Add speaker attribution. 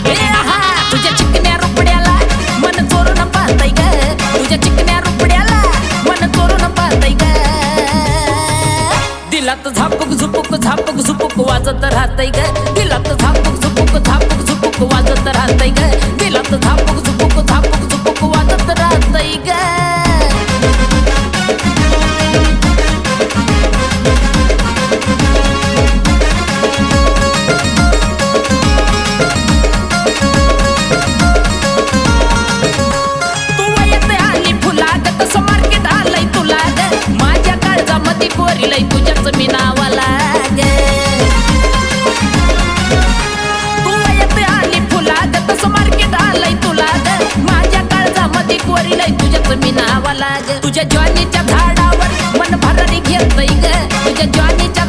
Speaker 1: ए आहा तुझ्या चिकन्या रुपड्याला मन चोरून पाहतय ग तुझ्या चिकन्या रुपड्याला मन चोरून पाहतय ग दिलात झापूक झुपूक झापूक झुपूक वाजत राहतय ग दिलात झापूक झुपूक झापूक झुपूक वाजत राहतय ग दिलात झापूक झुपूक झापूक झुपूक वाजत राहतय ग कोरीलय तुझ्याच मी नावाला ग तू येते आली फुलाग तसं मार्केट आलंय तुला ग माझ्या काळजामध्ये कोरीलय तुझ्याच मी नावाला ग तुझ्या ज्वानीच्या झाडावर मन भरारी घेतय ग तुझ्या ज्वानीच्या